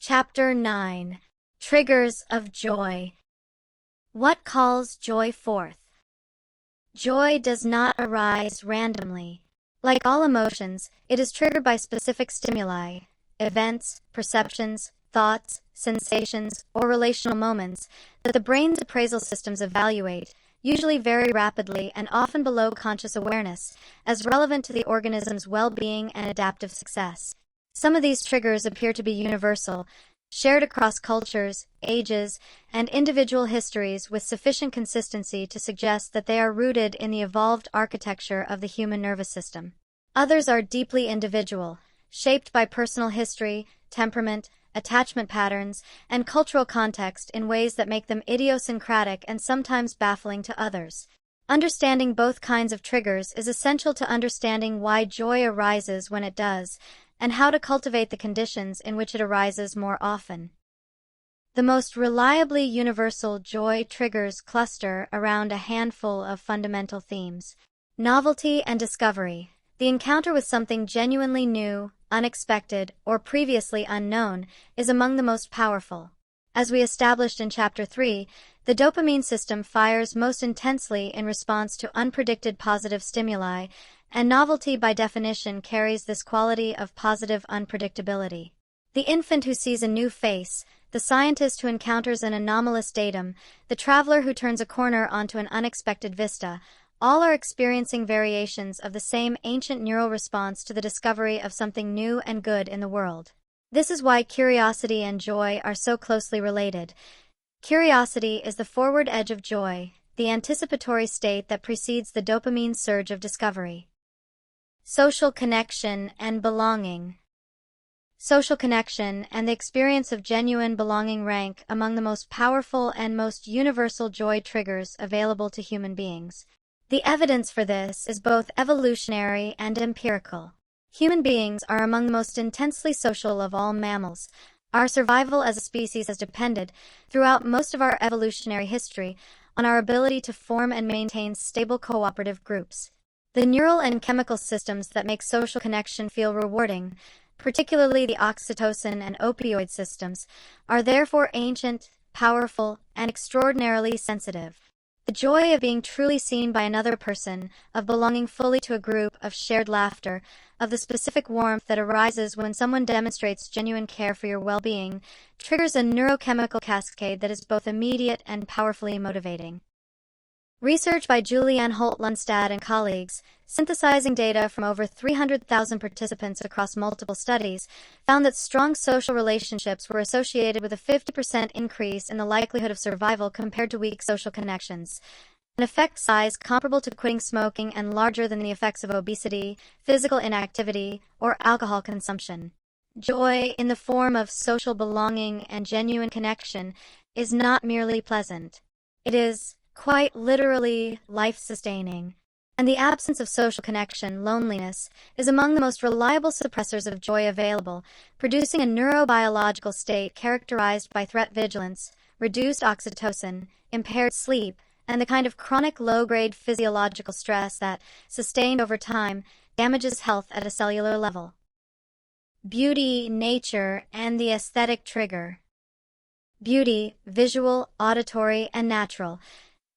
Chapter 9. Triggers of Joy. What calls joy forth? Joy does not arise randomly. Like all emotions, it is triggered by specific stimuli, events, perceptions, thoughts, sensations, or relational moments that the brain's appraisal systems evaluate, usually very rapidly and often below conscious awareness, as relevant to the organism's well-being and adaptive success. Some of these triggers appear to be universal, shared across cultures, ages, and individual histories with sufficient consistency to suggest that they are rooted in the evolved architecture of the human nervous system. Others are deeply individual, shaped by personal history, temperament, attachment patterns, and cultural context in ways that make them idiosyncratic and sometimes baffling to others. Understanding both kinds of triggers is essential to understanding why joy arises when it does, and how to cultivate the conditions in which it arises more often. The most reliably universal joy triggers cluster around a handful of fundamental themes. Novelty and discovery. The encounter with something genuinely new, unexpected, or previously unknown is among the most powerful. As we established in Chapter 3, the dopamine system fires most intensely in response to unpredicted positive stimuli, and novelty by definition carries this quality of positive unpredictability. The infant who sees a new face, the scientist who encounters an anomalous datum, the traveler who turns a corner onto an unexpected vista, all are experiencing variations of the same ancient neural response to the discovery of something new and good in the world. This is why curiosity and joy are so closely related. Curiosity is the forward edge of joy, the anticipatory state that precedes the dopamine surge of discovery. Social connection and belonging. Social connection and the experience of genuine belonging rank among the most powerful and most universal joy triggers available to human beings. The evidence for this is both evolutionary and empirical. Human beings are among the most intensely social of all mammals. Our survival as a species has depended, throughout most of our evolutionary history, on our ability to form and maintain stable cooperative groups. The neural and chemical systems that make social connection feel rewarding, particularly the oxytocin and opioid systems, are therefore ancient, powerful, and extraordinarily sensitive. The joy of being truly seen by another person, of belonging fully to a group, of shared laughter, of the specific warmth that arises when someone demonstrates genuine care for your well-being, triggers a neurochemical cascade that is both immediate and powerfully motivating. Research by Julianne Holt-Lunstad and colleagues, synthesizing data from over 300,000 participants across multiple studies, found that strong social relationships were associated with a 50% increase in the likelihood of survival compared to weak social connections, an effect size comparable to quitting smoking and larger than the effects of obesity, physical inactivity, or alcohol consumption. Joy, in the form of social belonging and genuine connection, is not merely pleasant. It is, quite literally, life-sustaining. And the absence of social connection, loneliness, is among the most reliable suppressors of joy available, producing a neurobiological state characterized by threat vigilance, reduced oxytocin, impaired sleep, and the kind of chronic low-grade physiological stress that, sustained over time, damages health at a cellular level. Beauty, nature, and the aesthetic trigger. Beauty, visual, auditory, and natural,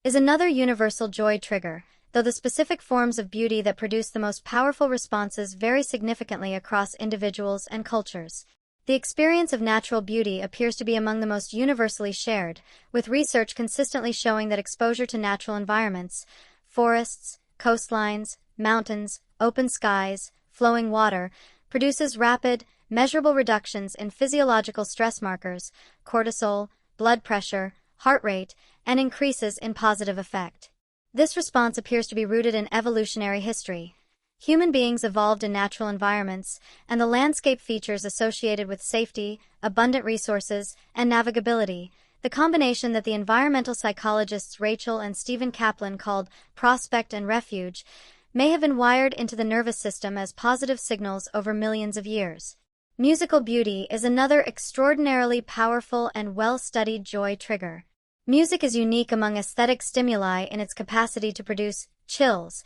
is another universal joy trigger, though the specific forms of beauty that produce the most powerful responses vary significantly across individuals and cultures. The experience of natural beauty appears to be among the most universally shared, with research consistently showing that exposure to natural environments, forests, coastlines, mountains, open skies, flowing water, produces rapid, measurable reductions in physiological stress markers, cortisol, blood pressure, heart rate, and increases in positive effect. This response appears to be rooted in evolutionary history. Human beings evolved in natural environments, and the landscape features associated with safety, abundant resources, and navigability, the combination that the environmental psychologists Rachel and Stephen Kaplan called prospect and refuge, may have been wired into the nervous system as positive signals over millions of years. Musical beauty is another extraordinarily powerful and well-studied joy trigger. Music is unique among aesthetic stimuli in its capacity to produce chills,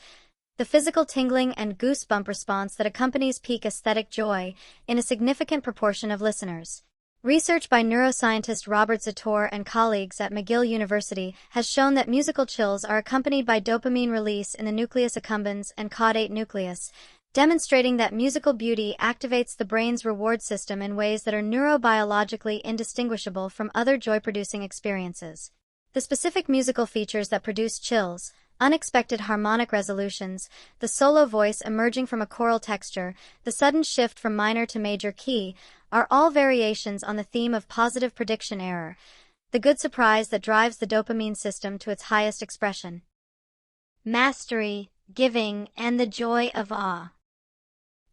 the physical tingling and goosebump response that accompanies peak aesthetic joy in a significant proportion of listeners. Research by neuroscientist Robert Zator and colleagues at McGill University has shown that musical chills are accompanied by dopamine release in the nucleus accumbens and caudate nucleus, demonstrating that musical beauty activates the brain's reward system in ways that are neurobiologically indistinguishable from other joy-producing experiences. The specific musical features that produce chills, unexpected harmonic resolutions, the solo voice emerging from a choral texture, the sudden shift from minor to major key, are all variations on the theme of positive prediction error, the good surprise that drives the dopamine system to its highest expression. Mastery, giving, and the joy of awe.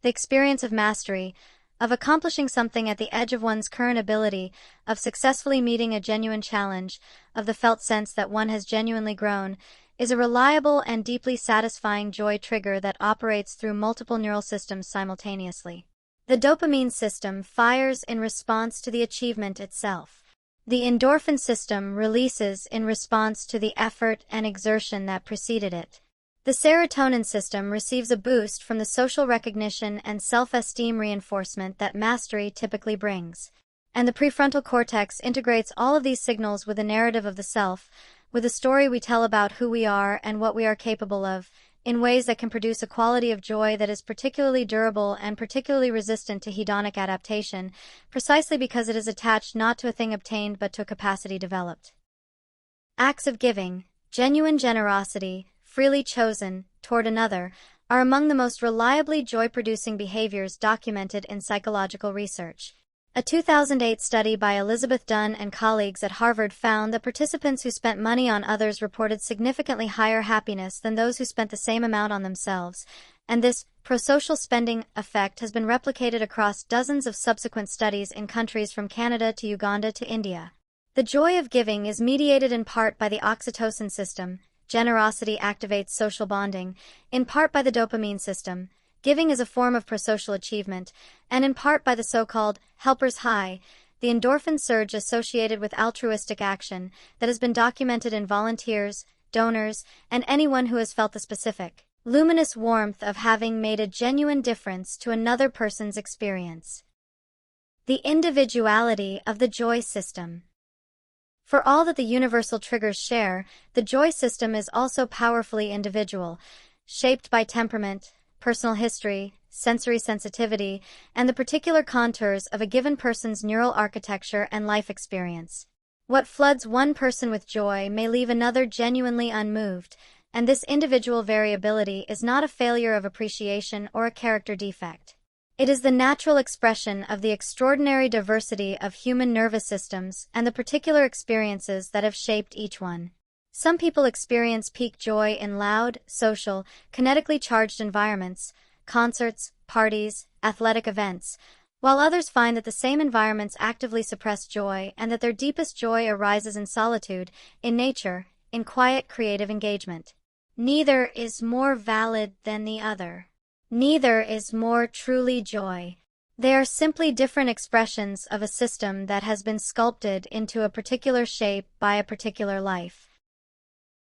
The experience of mastery, of accomplishing something at the edge of one's current ability, of successfully meeting a genuine challenge, of the felt sense that one has genuinely grown, is a reliable and deeply satisfying joy trigger that operates through multiple neural systems simultaneously. The dopamine system fires in response to the achievement itself. The endorphin system releases in response to the effort and exertion that preceded it. The serotonin system receives a boost from the social recognition and self-esteem reinforcement that mastery typically brings. And the prefrontal cortex integrates all of these signals with a narrative of the self, with a story we tell about who we are and what we are capable of, in ways that can produce a quality of joy that is particularly durable and particularly resistant to hedonic adaptation, precisely because it is attached not to a thing obtained but to a capacity developed. Acts of giving, genuine generosity, freely chosen, toward another, are among the most reliably joy-producing behaviors documented in psychological research. A 2008 study by Elizabeth Dunn and colleagues at Harvard found that participants who spent money on others reported significantly higher happiness than those who spent the same amount on themselves, and this prosocial spending effect has been replicated across dozens of subsequent studies in countries from Canada to Uganda to India. The joy of giving is mediated in part by the oxytocin system. Generosity activates social bonding, in part by the dopamine system. Giving is a form of prosocial achievement, and in part by the so-called helper's high, the endorphin surge associated with altruistic action that has been documented in volunteers, donors, and anyone who has felt the specific, luminous warmth of having made a genuine difference to another person's experience. The individuality of the joy system. For all that the universal triggers share, the joy system is also powerfully individual, shaped by temperament, personal history, sensory sensitivity, and the particular contours of a given person's neural architecture and life experience. What floods one person with joy may leave another genuinely unmoved, and this individual variability is not a failure of appreciation or a character defect. It is the natural expression of the extraordinary diversity of human nervous systems and the particular experiences that have shaped each one. Some people experience peak joy in loud, social, kinetically charged environments, concerts, parties, athletic events, while others find that the same environments actively suppress joy and that their deepest joy arises in solitude, in nature, in quiet creative engagement. Neither is more valid than the other. Neither is more truly joy. They are simply different expressions of a system that has been sculpted into a particular shape by a particular life.